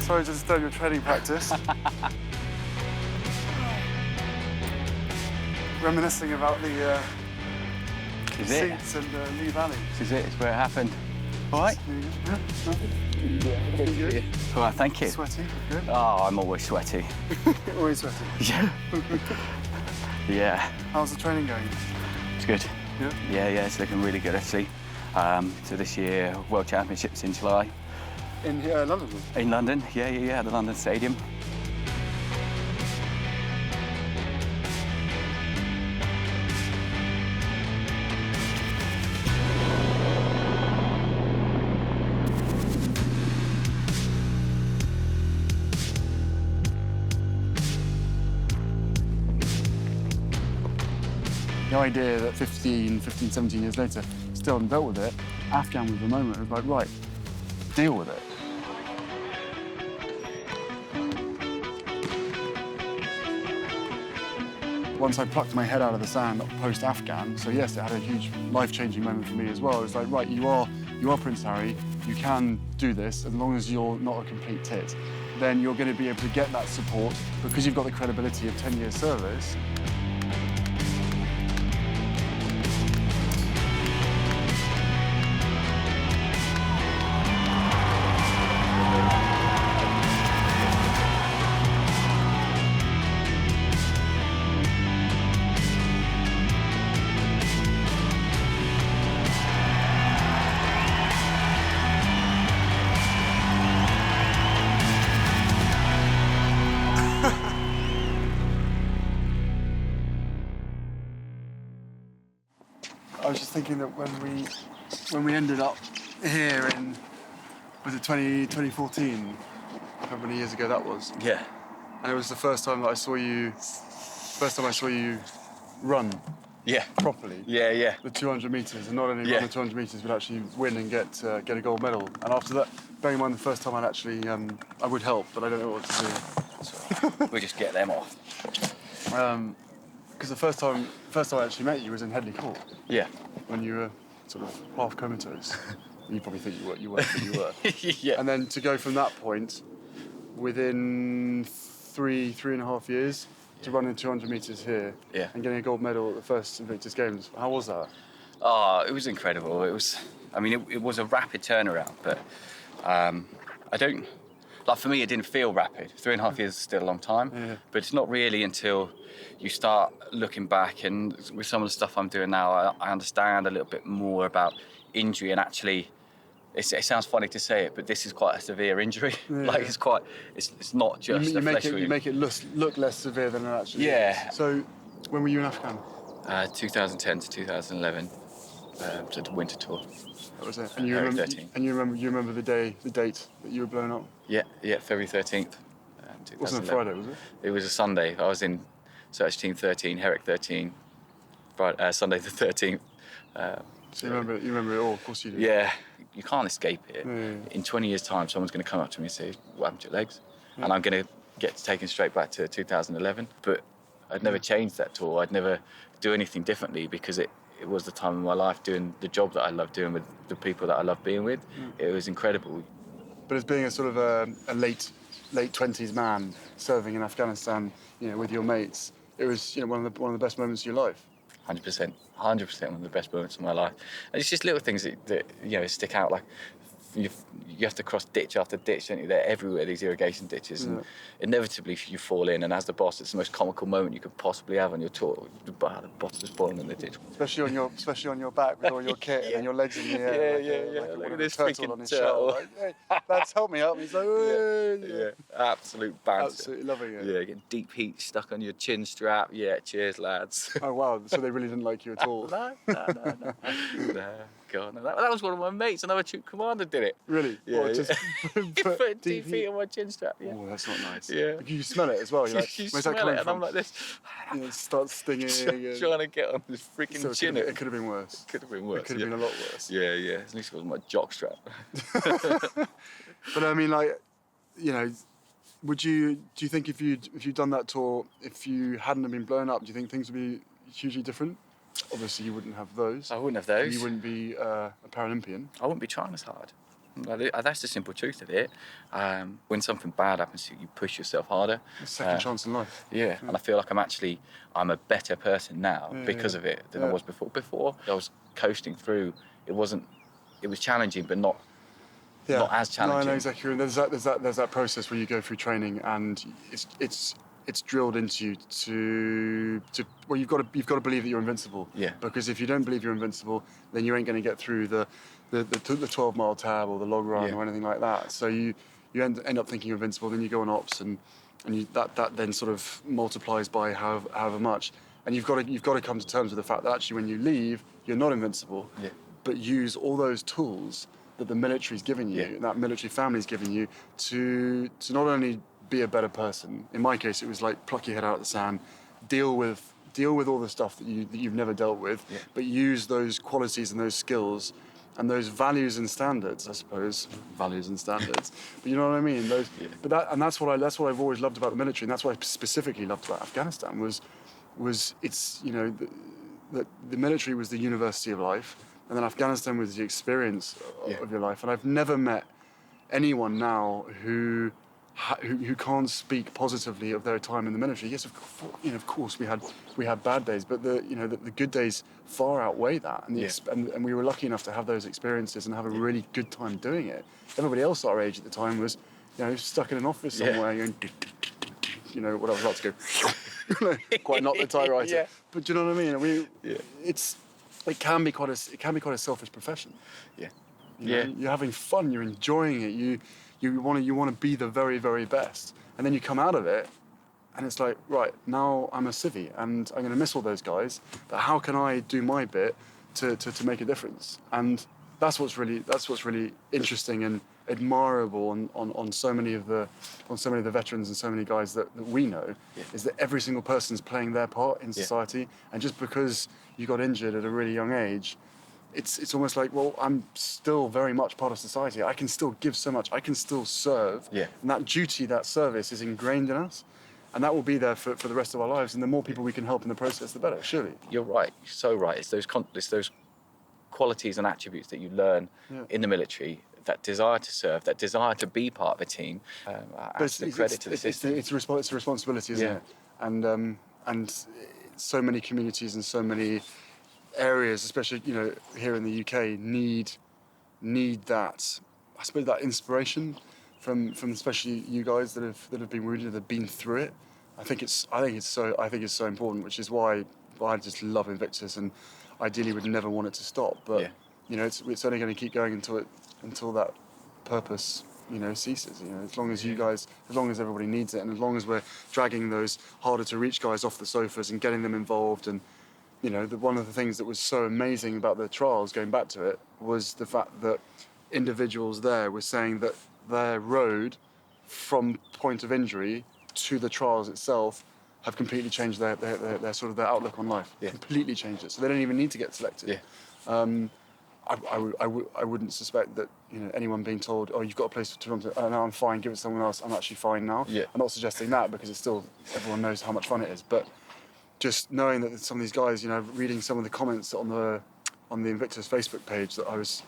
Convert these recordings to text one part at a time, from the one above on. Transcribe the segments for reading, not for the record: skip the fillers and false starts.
Sorry to disturb your training practice. Reminiscing about the seats and Lee Valley. This is it. It's where it happened. All right. Good. All right. Thank you. Sweaty. Good. Oh, I'm always sweaty. Always sweaty. Yeah. Yeah. How's the training going? It's good. Yeah. Yeah. It's looking really good actually. So this year, World Championships in July. In London? In London. Yeah. At the London Stadium. The idea that 15, 17 years later, still haven't dealt with it, Afghan was the moment. It was like, right, deal with it. Once I plucked my head out of the sand post-Afghan, so yes, it had a huge life-changing moment for me as well. It was like, right, you are Prince Harry, you can do this as long as you're not a complete tit. Then you're going to be able to get that support because you've got the credibility of 10 years service. I was just thinking that when we ended up here in, was it 2014? How many years ago that was? Yeah. And it was the first time that I saw you run Yeah. properly. Yeah. The 200 metres, and not only Yeah. run the 200 metres, but actually win and get a gold medal. And after that, bearing in mind the first time I'd actually, I would help, but I don't know what to do. So we just get them off. Because the first time I actually met you was in Headley Court. Yeah. When you were sort of half comatose. You probably think you weren't, but you were. Yeah. And then to go from that point, within three and a half years, to run in 200 metres here, Yeah. and getting a gold medal at the first Invictus Games. How was that? Oh, it was incredible. It was a rapid turnaround, but for me, it didn't feel rapid. 3.5 years is still a long time, Yeah. but it's not really until you start looking back, and with some of the stuff I'm doing now, I understand a little bit more about injury, and actually, it sounds funny to say it, but this is quite a severe injury. Yeah. It's not just a flesh wound. You make it look less severe than it actually Yeah. is. So, when were you in Afghan? 2010 to 2011, so the winter tour. That was it. And you remember? 13. And you remember the date that you were blown up? Yeah, February 13th. 2011. Wasn't it Friday, was it? It was a Sunday. I was in Search Team 13, Herrick 13, Friday, Sunday the 13th. So you remember it all, of course you do. Yeah, you can't escape it. Yeah. In 20 years' time, someone's going to come up to me and say, what happened to your legs? Yeah. And I'm going to get taken straight back to 2011. But I'd never change that tour. I'd never do anything differently because it was the time of my life doing the job that I love doing with the people that I love being with. It was incredible. But as being a sort of a late 20s man serving in Afghanistan, with your mates, it was one of the best moments of your life. 100%, 100% one of the best moments of my life. And it's just little things that stick out, like you have to cross ditch after ditch, don't you? They're everywhere, these irrigation ditches, and inevitably you fall in, and as the boss, it's the most comical moment you could possibly have on your tour. The boss is falling in the ditch. Especially on your back with all your kit and your legs in the air. Yeah. Look at this turtle freaking on his turtle. shell. Like, hey, lads, help me out. And he's like, Yeah, absolute banter. Absolutely loving it. Yeah, getting deep heat stuck on your chin strap. Yeah, cheers, lads. Oh wow, so they really didn't like you at all. No. No, God, no. That was one of my mates. Another troop commander did it. Really? Yeah. Or just He put deep heat on my chin strap. Yeah. Oh, that's not nice. Yeah. You smell it as well. You're like, You where's smell that coming it, from? and I'm like this. It starts stinging. Trying to get on this freaking So chin. it could have been worse. Could have been worse. It could have been a lot worse. Yeah. At least it wasn't my jock strap. But I mean, do you think if you'd done that tour, if you hadn't have been blown up, do you think things would be hugely different? Obviously, you wouldn't have those. I wouldn't have those. You wouldn't be a Paralympian. I wouldn't be trying as hard. That's the simple truth of it. When something bad happens to you, you push yourself harder. A second chance in life. Yeah, and I feel like I'm a better person now because of it than I was before. Before I was coasting through. It was challenging, but not as challenging. No, I know exactly. And there's that process where you go through training, and it's drilled into you to well, you've got to believe that you're invincible. Yeah. Because if you don't believe you're invincible, then you ain't going to get through the 12-mile tab or the log run or anything like that. So you end up thinking you're invincible. Then you go on ops, and that then sort of multiplies by however much. And you've got to come to terms with the fact that actually when you leave, you're not invincible. Yeah. But use all those tools that the military's given you, that military family's given you, to not only be a better person. In my case, it was like pluck your head out of the sand, deal with all the stuff that you've never dealt with, but use those qualities and those skills and those values and standards, I suppose. Values and standards. But you know what I mean? That's what I've always loved about the military, and that's what I specifically loved about Afghanistan was it's, you know, the military was the university of life, and then Afghanistan was the experience of your life. And I've never met anyone now who can't speak positively of their time in the military. Yes, of course we had bad days, but the good days far outweigh that. And we were lucky enough to have those experiences and have a really good time doing it. Everybody else our age at the time was, you know, stuck in an office somewhere, you know, what I was about to go, quite not the typewriter. Yeah. But do you know what I mean? It can be quite a selfish profession. Yeah. You know, you're having fun, you're enjoying it, you want to be the very, very best. And then you come out of it and it's like, right, now I'm a civvy and I'm going to miss all those guys, but how can I do my bit to make a difference? And that's what's really interesting and admirable on so many of the veterans and so many guys that we know, is that every single person's playing their part in society. And just because you got injured at a really young age, it's almost like, well, I'm still very much part of society. I can still give so much. I can still serve. Yeah. And that duty, that service is ingrained in us. And that will be there for the rest of our lives. And the more people we can help in the process, the better, surely. You're right. You're so right. It's those qualities and attributes that you learn in the military, that desire to serve, that desire to be part of a team. It's the credit to the system. It's a responsibility, isn't it? And so many communities and so many areas, especially, you know, here in the UK, need that, I suppose, that inspiration from especially you guys that have been wounded, that have been through it. I think it's so important, which is why I just love Invictus, and ideally would never want it to stop. But you know, it's only going to keep going until that purpose, you know, ceases. You know, as long as you guys, as long as everybody needs it, and as long as we're dragging those harder to reach guys off the sofas and getting them involved. And you know, one of the things that was so amazing about the trials, going back to it, was the fact that individuals there were saying that their road from point of injury to the trials itself have completely changed their sort of their outlook on life. Completely changed it. So they don't even need to get selected. I wouldn't suspect that, you know, anyone being told, oh, you've got a place to run to, oh, no, I'm fine, give it to someone else, I'm actually fine now. I'm not suggesting that, because it's still, everyone knows how much fun it is. But just knowing that some of these guys, you know, reading some of the comments on the Invictus Facebook page that I was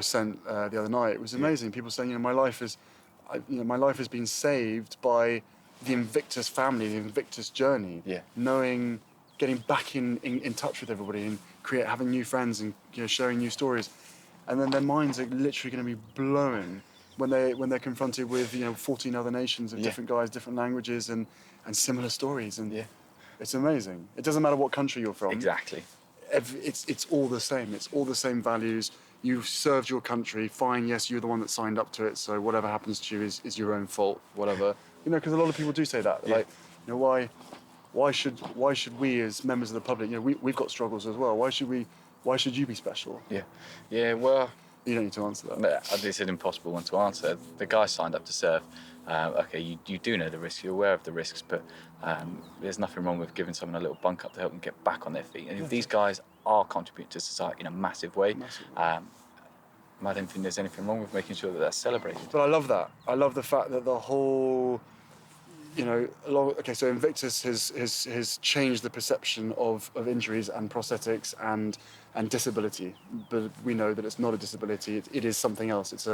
sent the other night, it was amazing. People saying, you know, my life has been saved by the Invictus family, the Invictus journey. Knowing, getting back in touch with everybody and having new friends and, you know, sharing new stories, and then their minds are literally going to be blown when they're confronted with, you know, 14 other nations of different guys, different languages, and similar stories. And it's amazing. It doesn't matter what country you're from. Exactly. It's all the same. It's all the same values. You've served your country, fine. Yes, you're the one that signed up to it. So whatever happens to you is your own fault. Whatever. You know, because a lot of people do say that. Like, you know, why should we as members of the public, you know, we've got struggles as well. Why should you be special? Well, you don't need to answer that. No, it's an impossible one to answer. The guy signed up to serve. Okay, you do know the risks, you're aware of the risks, but there's nothing wrong with giving someone a little bunk up to help them get back on their feet. And if these guys are contributing to society in a massive way, I don't think there's anything wrong with making sure that that's celebrated. But I love that. I love the fact that the whole, so Invictus has changed the perception of injuries and prosthetics and disability, but we know that it's not a disability. It is something else. It's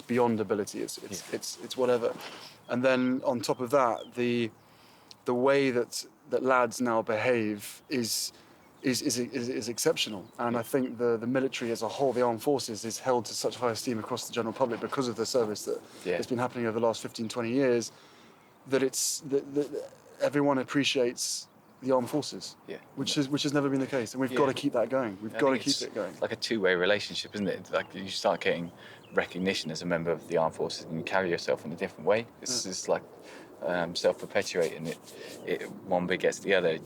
beyond ability. It's whatever. And then on top of that, the way that lads now behave is exceptional. And I think the military as a whole, the armed forces, is held to such high esteem across the general public because of the service that has been happening over the last 15, 20 years. That everyone appreciates the armed forces, which has never been the case, and we've got to keep that going. We've got to keep it going. It's like a two-way relationship, isn't it? Like you start getting recognition as a member of the armed forces, and you carry yourself in a different way. It's like self-perpetuating. One bit gets the other.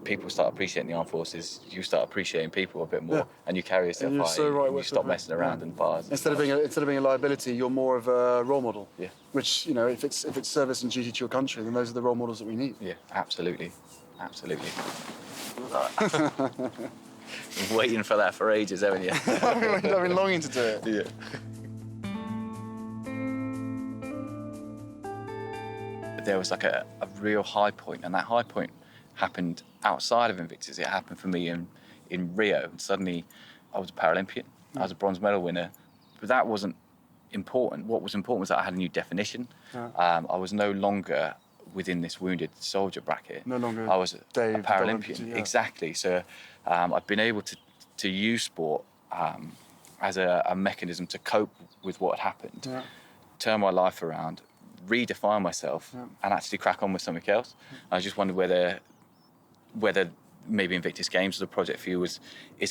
People start appreciating the armed forces. You start appreciating people a bit more, and you carry yourself high. So right, you stop messing around in bars. Instead of being a liability, you're more of a role model. Yeah. Which, if it's service and duty to your country, then those are the role models that we need. Yeah, absolutely. Been waiting for that for ages, haven't you? I've been longing to do it. Yeah. There was like a real high point, and that high point happened outside of Invictus. It happened for me in Rio. And suddenly I was a Paralympian. I was a bronze medal winner. But that wasn't important. What was important was that I had a new definition. I was no longer within this wounded soldier bracket. No longer I was a Dave, Paralympian. Exactly. So I've been able to use sport as a mechanism to cope with what had happened, turn my life around, redefine myself, and actually crack on with something else. I just wondered whether maybe Invictus Games as a project for you is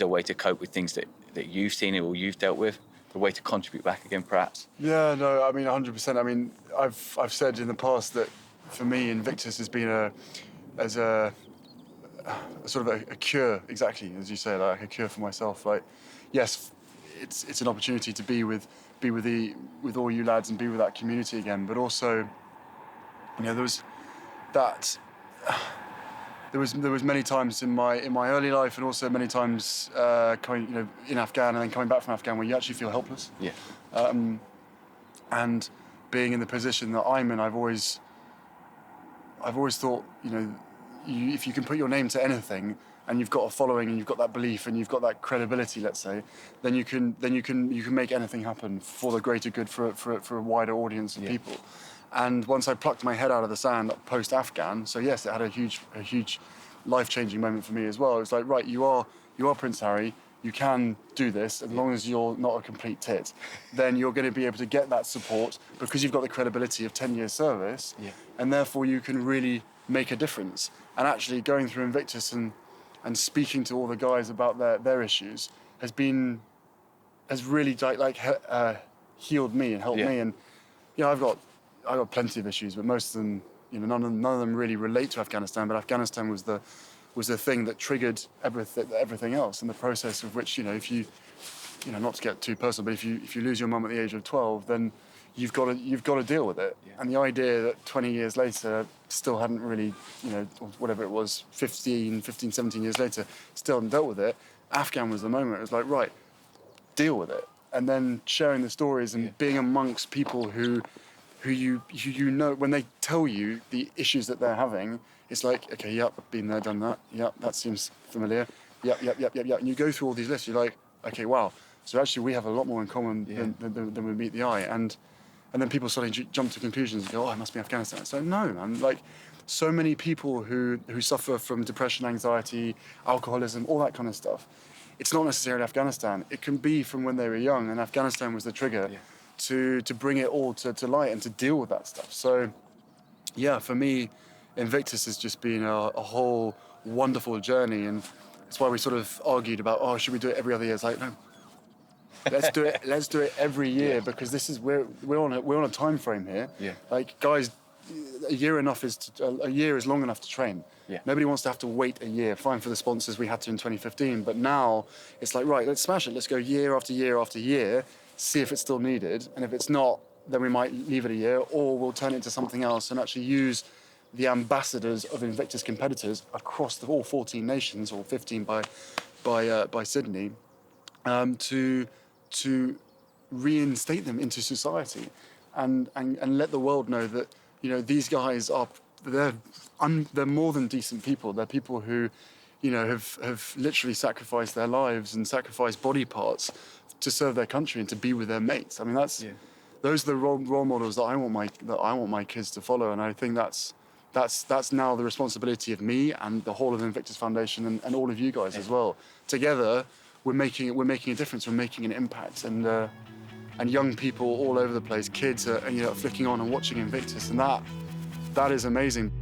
a way to cope with things that you've seen or you've dealt with, a way to contribute back again, perhaps. Yeah, no, I mean 100%. I mean, I've said in the past that for me, Invictus has been a sort of a cure, exactly as you say, like a cure for myself. Like, yes, it's an opportunity to be with all you lads and be with that community again, but also, there was many times in my early life, and also many times coming, in Afghan and then coming back from Afghan, where you actually feel helpless. Yeah. And being in the position that I'm in, I've always thought, if you can put your name to anything, and you've got a following, and you've got that belief, and you've got that credibility, let's say, then you can make anything happen for the greater good, for a wider audience of people. And once I plucked my head out of the sand post-Afghan, so yes, it had a huge life-changing moment for me as well. It was like, right, you are Prince Harry, you can do this, as long as you're not a complete tit, then you're going to be able to get that support because you've got the credibility of 10 years service, and therefore you can really make a difference. And actually going through Invictus and speaking to all the guys about their issues has really healed me and helped me. And I've got plenty of issues, but most of them, none of them really relate to Afghanistan. But Afghanistan was the thing that triggered everything else, and the process of which, if you not to get too personal, but if you lose your mum at the age of 12, then you've got to deal with it. And the idea that 20 years later still hadn't really, or whatever it was, 15, 17 years later, still hadn't dealt with it. Afghan was the moment. It was like, right, deal with it. And then sharing the stories and being amongst people who when they tell you the issues that they're having, it's like, okay, yep, I've been there, done that. Yep, that seems familiar. Yep. And you go through all these lists. You're like, okay, wow. So actually, we have a lot more in common than we meet the eye. And then people suddenly jump to conclusions and go, oh, it must be Afghanistan. So no, man. Like, so many people who suffer from depression, anxiety, alcoholism, all that kind of stuff. It's not necessarily Afghanistan. It can be from when they were young, and Afghanistan was the trigger to bring it all to light and to deal with that stuff. So, yeah, for me, Invictus has just been a whole wonderful journey, and that's why we sort of argued about, oh, should we do it every other year? It's like, no, let's do it. Let's do it every year, because this is we're on a time frame here. Yeah. Like, guys, a year is long enough to train. Yeah. Nobody wants to have to wait a year. Fine for the sponsors, we had to in 2015, but now it's like, right, let's smash it. Let's go year after year after year, see if it's still needed, and if it's not, then we might leave it a year, or we'll turn it into something else and actually use the ambassadors of Invictus competitors across all 14 nations, or 15 by Sydney, to reinstate them into society, and let the world know that you know, these guys are, they're more than decent people. They're people who, you know, have literally sacrificed their lives and sacrificed body parts to serve their country and to be with their mates. I mean, those are the role models that I want my kids to follow, and I think that's now the responsibility of me and the whole of the Invictus Foundation and all of you guys as well. Together, we're making a difference. We're making an impact, and young people all over the place, kids are, you know, flicking on and watching Invictus, and that is amazing.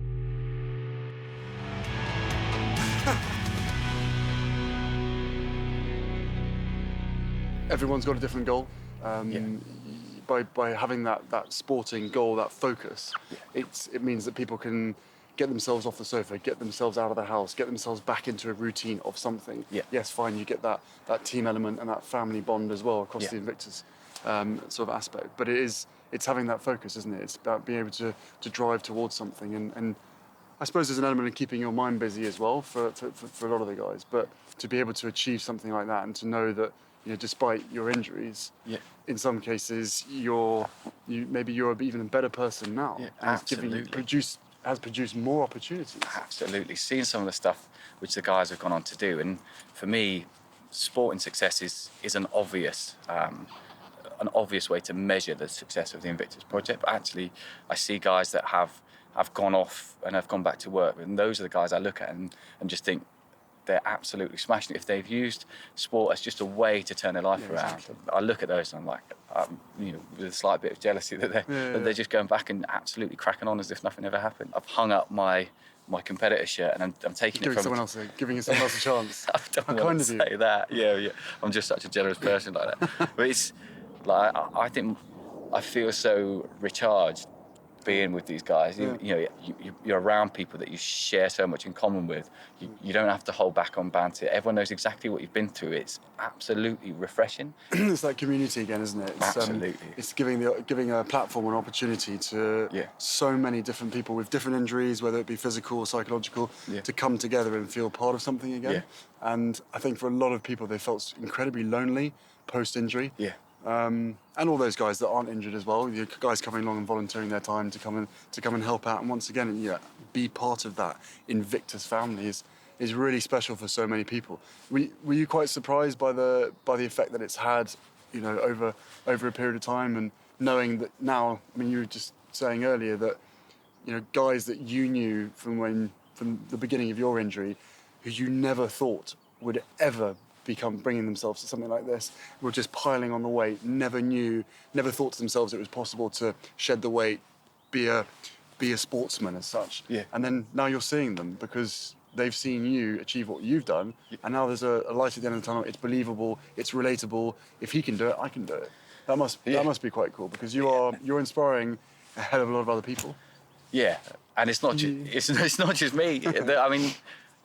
Everyone's got a different goal. By having that sporting goal, that focus, it means that people can get themselves off the sofa, get themselves out of the house, get themselves back into a routine of something. Yes, fine, you get that team element and that family bond as well across the Invictus sort of aspect. But it's having that focus, isn't it? It's about being able to drive towards something, and I suppose there's an element of keeping your mind busy as well for a lot of the guys. But to be able to achieve something like that and to know that, you know, despite your injuries, in some cases maybe you're even a better person now. And has produced more opportunities. Absolutely. Seeing some of the stuff which the guys have gone on to do, and for me, sporting success is an obvious way to measure the success of the Invictus project. But actually, I see guys that have gone off and have gone back to work, and those are the guys I look at and just think they're absolutely smashing it. If they've used sport as just a way to turn their life around, exactly. I look at those and I'm like, you know, with a slight bit of jealousy that they're just going back and absolutely cracking on as if nothing ever happened. I've hung up my competitor shirt and I'm taking it from someone else, giving someone else a chance. I don't want to say that. Yeah. I'm just such a generous person like that. But it's like I think I feel so recharged being with these guys. You're around people that you share so much in common with. You don't have to hold back on banter. Everyone knows exactly what you've been through. It's absolutely refreshing. It's like community again, isn't it? Absolutely. It's giving a platform and opportunity to so many different people with different injuries, whether it be physical or psychological, to come together and feel part of something again. And I think for a lot of people, they felt incredibly lonely post-injury. And all those guys that aren't injured as well, the guys coming along and volunteering their time to come and help out, and once again, be part of that Invictus family is really special for so many people. Were you quite surprised by the effect that it's had, you know, over a period of time, and knowing that now? I mean, you were just saying earlier that, you know, guys that you knew from the beginning of your injury, who you never thought would ever bringing themselves to something like this, were just piling on the weight, never thought to themselves it was possible to shed the weight, be a sportsman as such. And then now you're seeing them because they've seen you achieve what you've done, and now there's a light at the end of the tunnel. It's believable, it's relatable. If he can do it, I can do it. That must be quite cool, because you're inspiring a hell of a lot of other people. And it's not just me. I mean,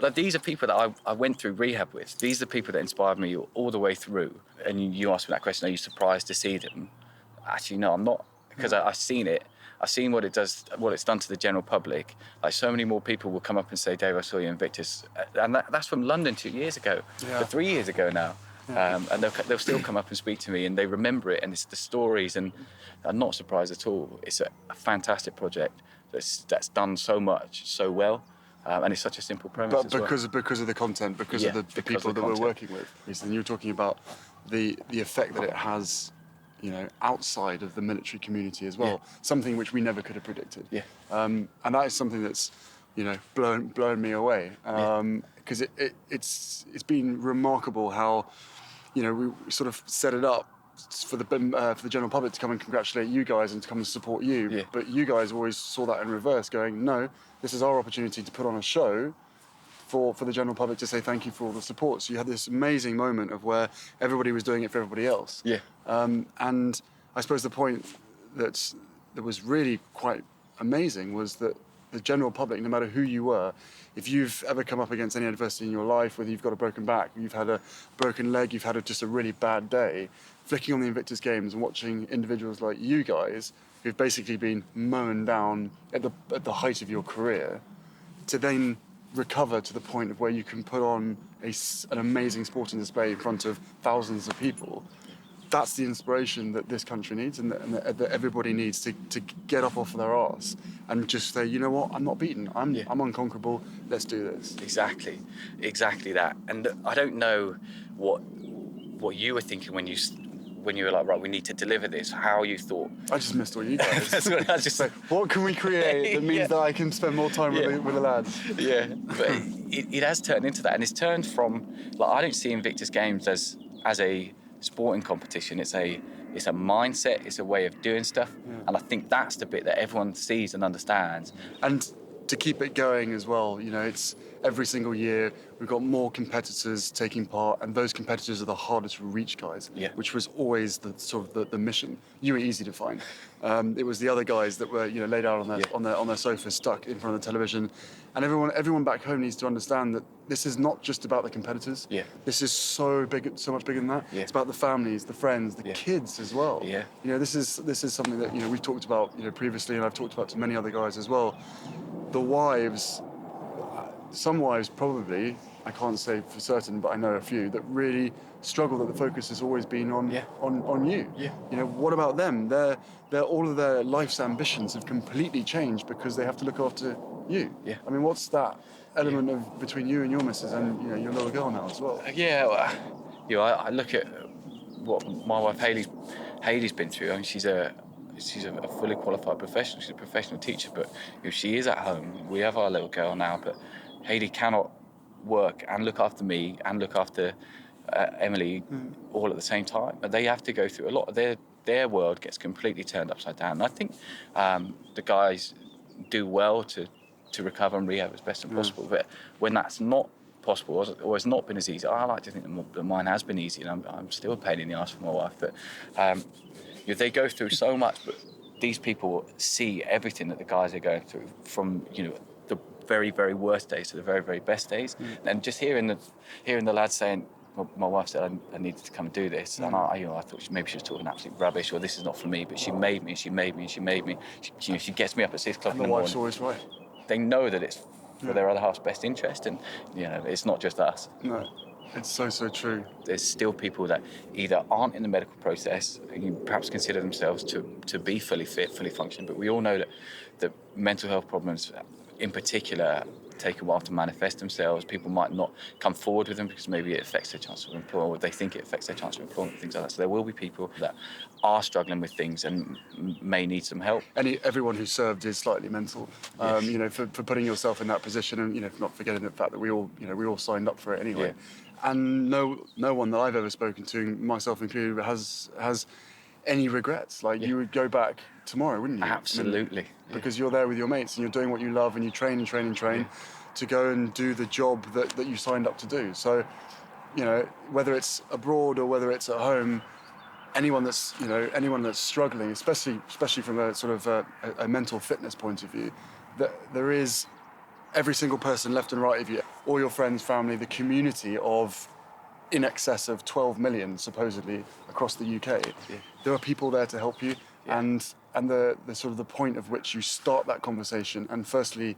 but these are people that I went through rehab with. These are the people that inspired me all the way through. And you asked me that question, are you surprised to see them? Actually, no, I'm not, because I've seen it. I've seen what it's done to the general public. Like, so many more people will come up and say, Dave, I saw you in Invictus. And that's from London 2 years ago, or 3 years ago now. And they'll still come up and speak to me, and they remember it, and it's the stories, and I'm not surprised at all. It's a fantastic project that's done so much, so well. And it's such a simple premise. But because of the content, because of the people that we're working with. And you're talking about the effect that it has, you know, outside of the military community as well. Something which we never could have predicted. And that is something that's, you know, blown me away. Because it's been remarkable how, you know, we sort of set it up for the general public to come and congratulate you guys and to come and support you. But you guys always saw that in reverse, going, no, this is our opportunity to put on a show for the general public to say thank you for all the support. So you had this amazing moment of where everybody was doing it for everybody else. And I suppose the point that was really quite amazing was that the general public, no matter who you were, if you've ever come up against any adversity in your life, whether you've got a broken back, you've had a broken leg, you've had just a really bad day, flicking on the Invictus Games and watching individuals like you guys, who've basically been mown down at the height of your career, to then recover to the point of where you can put on an amazing sporting display in front of thousands of people, that's the inspiration that this country needs, and that everybody needs to get up off their arse and just say, you know what, I'm not beaten. I'm unconquerable. Let's do this. Exactly that. And I don't know what you were thinking when you were like, right, we need to deliver this. How you thought? I just missed all you guys. That's what I was just like, what can we create that means that I can spend more time with the lads? Yeah, but it has turned into that, and it's turned from, like, I don't see Invictus Games as a sporting competition. It's a mindset. It's a way of doing stuff, and I think that's the bit that everyone sees and understands. And to keep it going as well, you know, it's every single year we've got more competitors taking part, and those competitors are the hardest to reach guys, which was always the sort of the mission. You were easy to find. It was the other guys that were, you know, laid out on their sofas, stuck in front of the television. And everyone back home needs to understand that this is not just about the competitors. This is so much bigger than that. It's about the families, the friends, the kids as well. You know, this is something that, you know, we've talked about, you know, previously, and I've talked about to many other guys as well. The wives, some wives probably, I can't say for certain, but I know a few that really struggle, that the focus has always been on you. You know, what about them? All of their life's ambitions have completely changed because they have to look after you. I mean, what's that element of between you and your missus and, you know, your little girl now as well? You know, I look at what my wife Hayley's been through. I mean, she's a fully qualified professional. She's a professional teacher, but you know, she is at home. We have our little girl now, but Hayley cannot work and look after me and look after Emily all at the same time. But they have to go through a lot. Their world gets completely turned upside down. And I think the guys do well to recover and rehab as best as possible. But when that's not possible, or has not been as easy, I like to think that mine has been easy, and I'm still a pain in the ass for my wife. But you know, they go through so much, but these people see everything that the guys are going through, from, you know, the very, very worst days to the very, very best days. And just hearing the lads saying, well, my wife said I needed to come and do this, and I thought maybe she was talking absolute rubbish, or this is not for me, but she made me. She gets me up at 6 o'clock in the morning. The wife's always right. They know that it's for their other half's best interest, and, you know, it's not just us. No, it's so true. There's still people that either aren't in the medical process, and perhaps consider themselves to be fully fit, fully functioning, but we all know that the mental health problems in particular take a while to manifest themselves. People might not come forward with them because maybe it affects their chance of employment, or they think it affects their chance of employment, things like that. So there will be people that are struggling with things and may need some help. Everyone who served is slightly mental, you know, for putting yourself in that position, and, you know, not forgetting the fact that we all signed up for it anyway. And no one that I've ever spoken to, myself included, has any regrets. Like, you would go back tomorrow, wouldn't you? Absolutely. Because you're there with your mates and you're doing what you love, and you train to go and do the job that you signed up to do. So, you know, whether it's abroad or whether it's at home, anyone that's struggling, especially from a sort of a mental fitness point of view, that there is every single person left and right of you, all your friends, family, the community of in excess of 12 million supposedly across the UK. There are people there to help you, and the sort of the point of which you start that conversation and firstly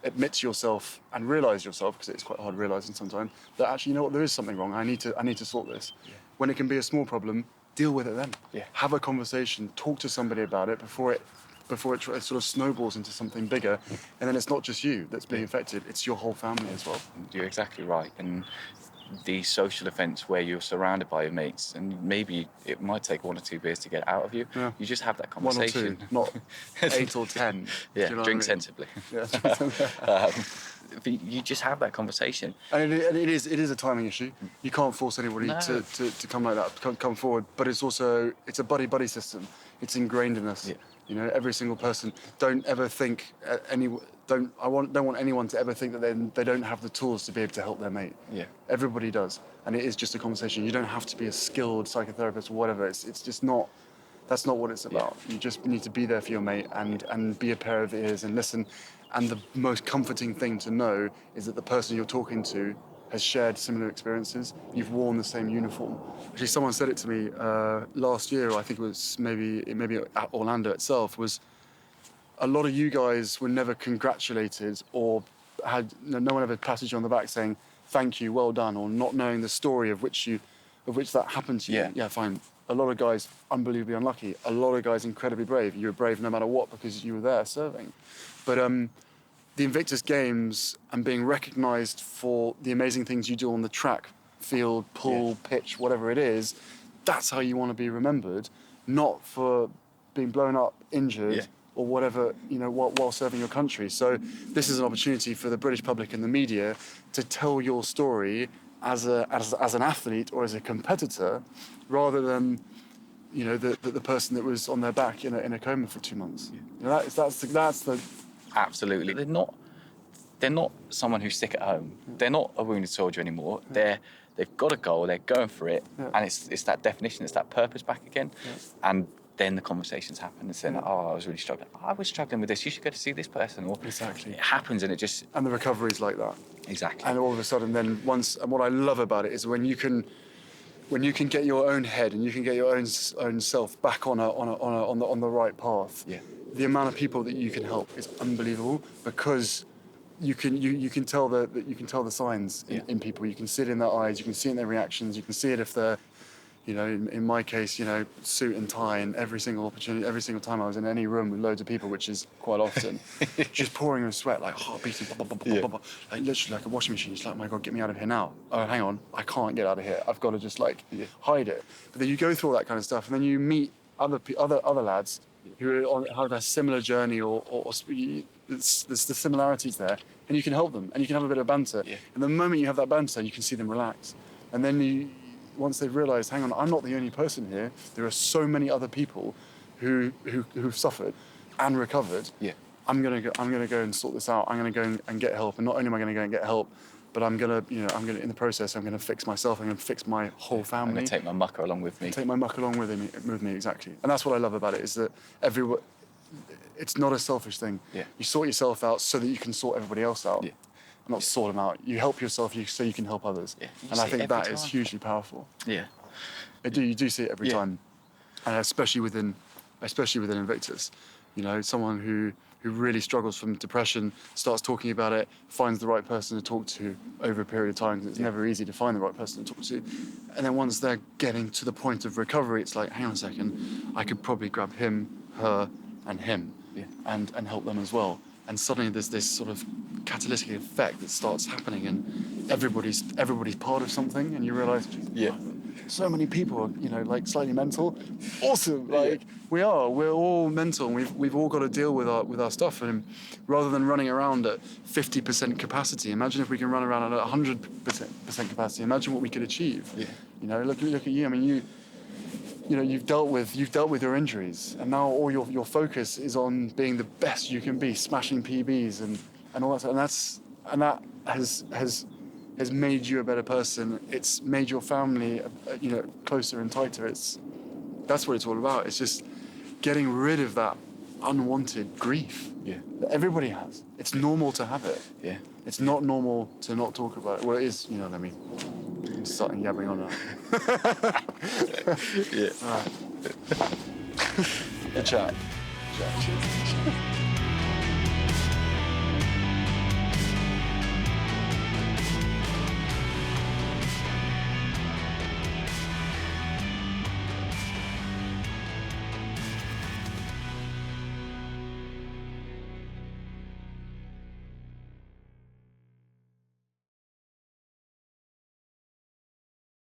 admit to yourself and realise yourself, because it's quite hard realising sometimes, that actually, you know what, there is something wrong. I need to sort this. When it can be a small problem, deal with it then. Have a conversation, talk to somebody about it before it sort of snowballs into something bigger, and then it's not just you that's being affected, it's your whole family as well. You're exactly right. And these social events where you're surrounded by your mates, and maybe it might take 1 or 2 beers to get out of you, you just have that conversation. 1 or 2, not 8 or 10. Drink sensibly. But you just have that conversation. And it is a timing issue. You can't force anybody to come like that, come forward. But it's a buddy system. It's ingrained in us. You know, every single person. Don't ever think don't want anyone to ever think that they don't have the tools to be able to help their mate. Everybody does, and it is just a conversation. You don't have to be a skilled psychotherapist or whatever. It's just not. That's not what it's about. You just need to be there for your mate and be a pair of ears and listen. And the most comforting thing to know is that the person you're talking to has shared similar experiences. You've worn the same uniform. Actually, someone said it to me last year. I think it was maybe at Orlando itself. Was a lot of you guys were never congratulated, or no one ever patted you on the back saying thank you, well done, or not knowing the story of which that happened to you. Yeah, fine. A lot of guys unbelievably unlucky. A lot of guys incredibly brave. You were brave no matter what because you were there serving. But the Invictus Games and being recognised for the amazing things you do on the track, field, pool, pitch, whatever it is, that's how you want to be remembered, not for being blown up, injured, or whatever, you know, while serving your country. So this is an opportunity for the British public and the media to tell your story as an athlete or as a competitor, rather than, you know, the person that was on their back in a coma for 2 months. You know, that's the Absolutely. They're not someone who's sick at home. They're not a wounded soldier anymore. They've got a goal. They're going for it, and it's that definition. It's that purpose back again, and then the conversations happen and saying, "Oh, I was really struggling. I was struggling with this. You should go to see this person." Or Exactly. It happens, and it just and the recovery's like that. Exactly. And all of a sudden, then and what I love about it is when you can get your own head and you can get your own self back on the right path. Yeah. The amount of people that you can help is unbelievable, because you can tell the signs in people. You can see it in their eyes. You can see it in their reactions. You can see it if they're, you know, in my case, you know, suit and tie, and every single time I was in any room with loads of people, which is quite often, just pouring with sweat, like heart beating, like literally like a washing machine. It's like, oh my God, get me out of here now. Oh, hang on, I can't get out of here. I've got to just like hide it. But then you go through all that kind of stuff, and then you meet other lads who have a similar journey, or there's the similarities there, and you can help them, and you can have a bit of banter. Yeah. And the moment you have that banter, you can see them relax, and then once they've realised, hang on, I'm not the only person here. There are so many other people who've suffered and recovered. Yeah. I'm gonna go and sort this out. I'm gonna go and get help. And not only am I gonna go and get help, but I'm gonna in the process, I'm gonna fix myself. I'm gonna fix my whole family. I'm gonna take my mucker along with me. Take my muck along with me, exactly. And that's what I love about it, is that it's not a selfish thing. Yeah. You sort yourself out so that you can sort everybody else out. Yeah. Not sort them out. You help yourself so you can help others. Yeah. And I think that is hugely powerful. Yeah. You do see it every time, and especially within Invictus. You know, someone who really struggles from depression starts talking about it, finds the right person to talk to over a period of time, because it's never easy to find the right person to talk to. And then once they're getting to the point of recovery, it's like, hang on a second, I could probably grab him, her, and him, and help them as well. And suddenly there's this sort of catalytic effect that starts happening, and everybody's part of something, and you realise, so many people are, you know, like slightly mental. Awesome, like we're all mental, and we've all got to deal with our stuff. And rather than running around at 50% capacity, imagine if we can run around at 100% capacity. Imagine what we could achieve. Yeah. You know, look at you. I mean, you know, you've dealt with your injuries, and now all your focus is on being the best you can be, smashing PBs and all that stuff. And that has made you a better person. It's made your family, you know, closer and tighter. That's what it's all about. It's just getting rid of that unwanted grief that everybody has. It's normal to have it. Yeah. It's not normal to not talk about it. Well, it is, you know what I mean. I'm starting yabbering on now. Good chat. Cheers.